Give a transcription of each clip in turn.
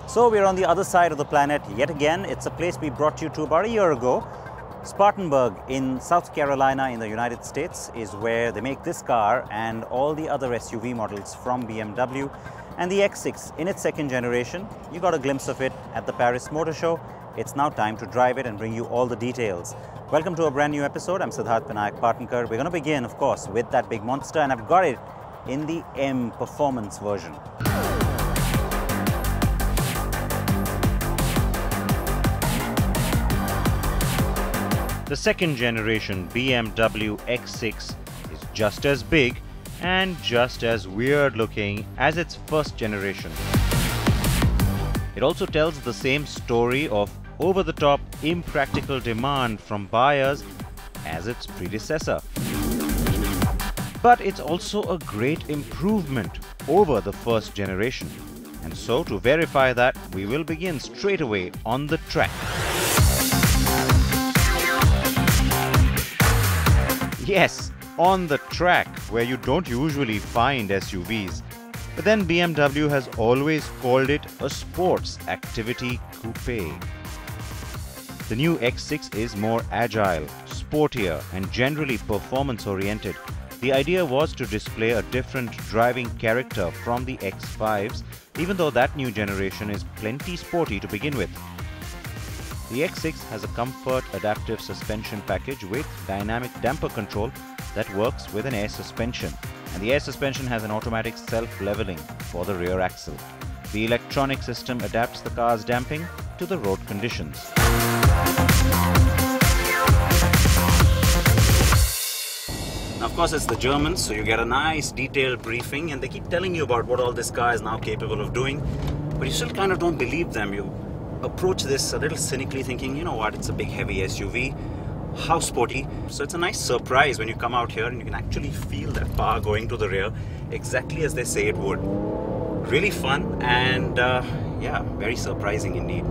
So we're on the other side of the planet yet again. It's a place we brought you to about a year ago. Spartanburg in South Carolina in the United States is where they make this car and all the other SUV models from BMW. And the X6 in its second generation, you got a glimpse of it at the Paris Motor Show. It's now time to drive it and bring you all the details. Welcome to a brand new episode. I'm Siddharth Vinayak Partnkar. We're going to begin, of course, with that big monster, and I've got it in the M Performance version. The second generation BMW X6 is just as big and just as weird looking as its first generation. It also tells the same story of over-the-top impractical demand from buyers as its predecessor. But it's also a great improvement over the first generation. And so to verify that, we will begin straight away on the track. Yes, on the track, where you don't usually find SUVs. But then BMW has always called it a sports activity coupe. The new X6 is more agile, sportier, and generally performance-oriented. The idea was to display a different driving character from the X5s, even though that new generation is plenty sporty to begin with. The X6 has a comfort adaptive suspension package with dynamic damper control that works with an air suspension, and the air suspension has an automatic self-leveling for the rear axle. The electronic system adapts the car's damping to the road conditions. Now, of course, it's the Germans, so you get a nice detailed briefing, and they keep telling you about what all this car is now capable of doing, but you still kind of don't believe them. You approach this a little cynically thinking, you know what, it's a big heavy SUV, how sporty. So it's a nice surprise when you come out here and you can actually feel that power going to the rear exactly as they say it would. Really fun and yeah, very surprising indeed.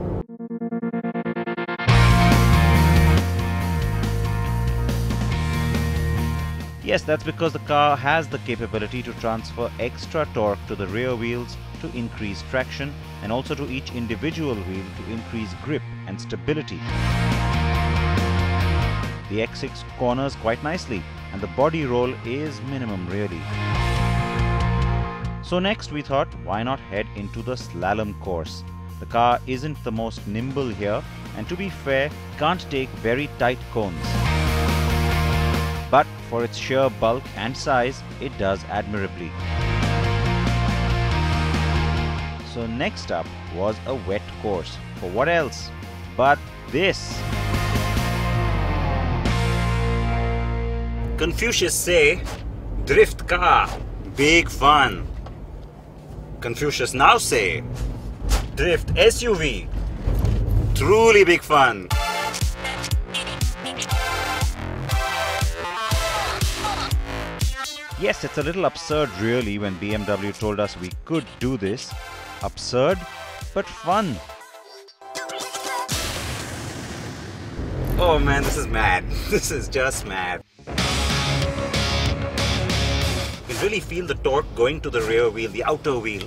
Yes, that's because the car has the capability to transfer extra torque to the rear wheels to increase traction, and also to each individual wheel to increase grip and stability. The X6 corners quite nicely, and the body roll is minimum really. So next we thought, why not head into the slalom course? The car isn't the most nimble here, and to be fair, can't take very tight cones. But for its sheer bulk and size, it does admirably. So next up was a wet course. For what else but this? Confucius say, drift car, big fun. Confucius now say, drift SUV, truly big fun. Yes, it's a little absurd really when BMW told us we could do this. Absurd, but fun. Oh man, this is mad. This is just mad. You can really feel the torque going to the rear wheel, the outer wheel.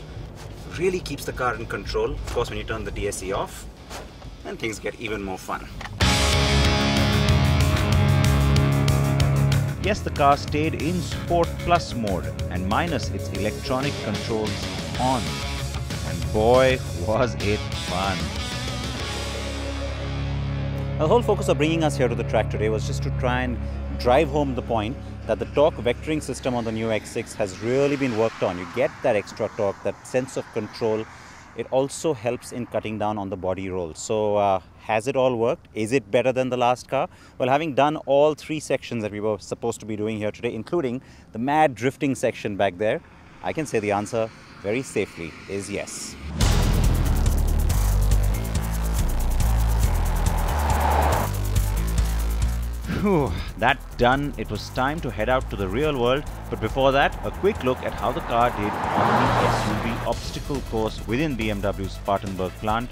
Really keeps the car in control. Of course, when you turn the DSC off, then things get even more fun. Yes, the car stayed in Sport Plus mode and minus its electronic controls on. And boy, was it fun. The whole focus of bringing us here to the track today was just to try and drive home the point that the torque vectoring system on the new X6 has really been worked on. You get that extra torque, that sense of control. It also helps in cutting down on the body roll. So has it all worked? Is it better than the last car? Well, having done all three sections that we were supposed to be doing here today, including the mad drifting section back there, I can say the answer very safely is yes. Whew, that done, it was time to head out to the real world. But before that, a quick look at how the car did on the SUV obstacle course within BMW's Spartanburg plant.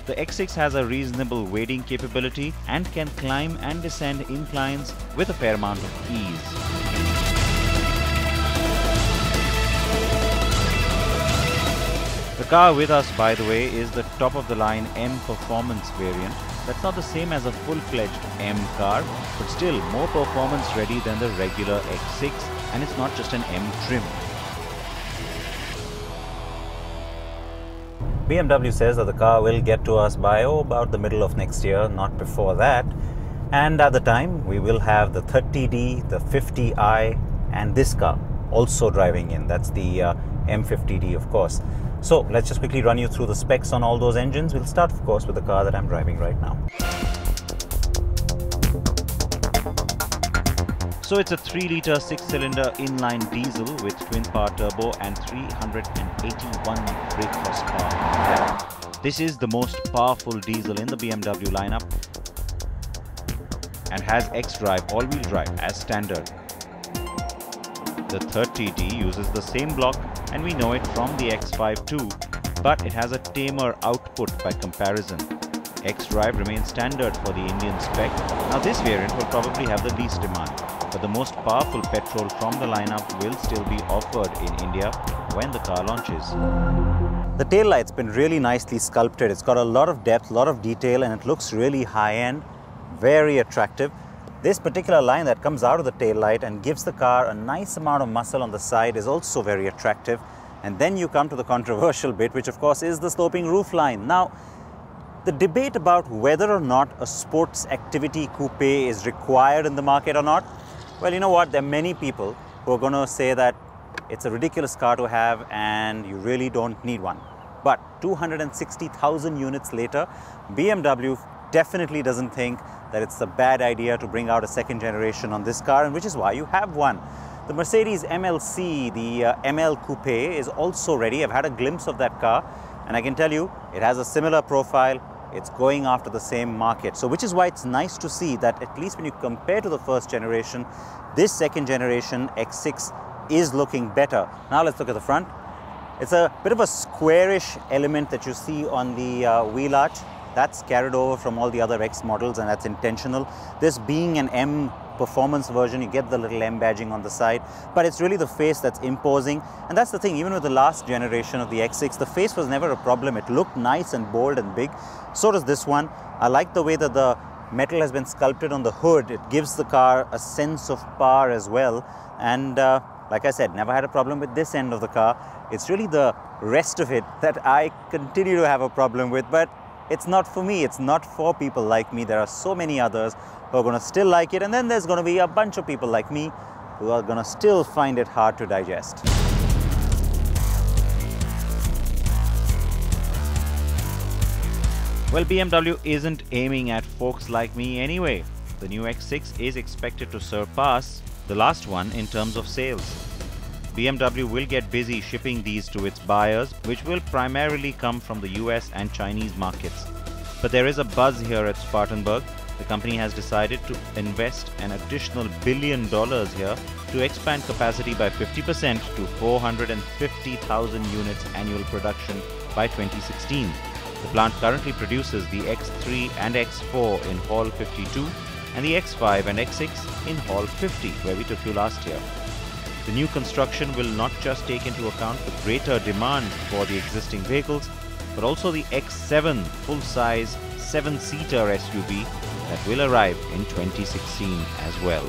The X6 has a reasonable wading capability and can climb and descend inclines with a fair amount of ease. The car with us, by the way, is the top-of-the-line M Performance variant. That's not the same as a full-fledged M car, but still more performance-ready than the regular X6, and it's not just an M trim. BMW says that the car will get to us by about the middle of next year, not before that. And at the time, we will have the 30D, the 50i, and this car also driving in. That's the M50D, of course. So let's just quickly run you through the specs on all those engines. We'll start, of course, with the car that I'm driving right now. So it's a 3-litre 6-cylinder inline diesel with twin-power turbo and 381 brake horsepower. This is the most powerful diesel in the BMW lineup and has X-Drive all-wheel drive as standard. The 30D uses the same block, and we know it from the X5 too, but it has a tamer output by comparison. X-Drive remains standard for the Indian spec. Now this variant will probably have the least demand, but the most powerful petrol from the lineup will still be offered in India when the car launches. The tail light's been really nicely sculpted. It's got a lot of depth, a lot of detail, and it looks really high-end, very attractive. This particular line that comes out of the tail light and gives the car a nice amount of muscle on the side is also very attractive. And then you come to the controversial bit, which of course is the sloping roof line. Now, the debate about whether or not a sports activity coupe is required in the market or not, well, you know what? There are many people who are going to say that it's a ridiculous car to have and you really don't need one. But 260,000 units later, BMW definitely doesn't think that it's a bad idea to bring out a second generation on this car, and which is why you have one. The Mercedes MLC, the ML Coupe, is also ready. I've had a glimpse of that car, and I can tell you it has a similar profile. It's going after the same market. So which is why it's nice to see that at least when you compare to the first generation, this second generation X6 is looking better. Now let's look at the front. It's a bit of a squarish element that you see on the wheel arch. That's carried over from all the other X models, and that's intentional. This being an M performance version, you get the little M badging on the side, but it's really the face that's imposing. And that's the thing, even with the last generation of the X6, the face was never a problem. It looked nice and bold and big. So does this one. I like the way that the metal has been sculpted on the hood. It gives the car a sense of power as well. And like I said, never had a problem with this end of the car. It's really the rest of it that I continue to have a problem with, but it's not for me. It's not for people like me. There are so many others who are going to still like it, and then there's going to be a bunch of people like me who are going to still find it hard to digest. Well, BMW isn't aiming at folks like me anyway. The new X6 is expected to surpass the last one in terms of sales. BMW will get busy shipping these to its buyers, which will primarily come from the US and Chinese markets. But there is a buzz here at Spartanburg. The company has decided to invest an additional $1 billion here to expand capacity by 50% to 450,000 units annual production by 2016. The plant currently produces the X3 and X4 in Hall 52 and the X5 and X6 in Hall 50, where we took you last year. The new construction will not just take into account the greater demand for the existing vehicles, but also the X7 full-size 7-seater SUV that will arrive in 2016 as well.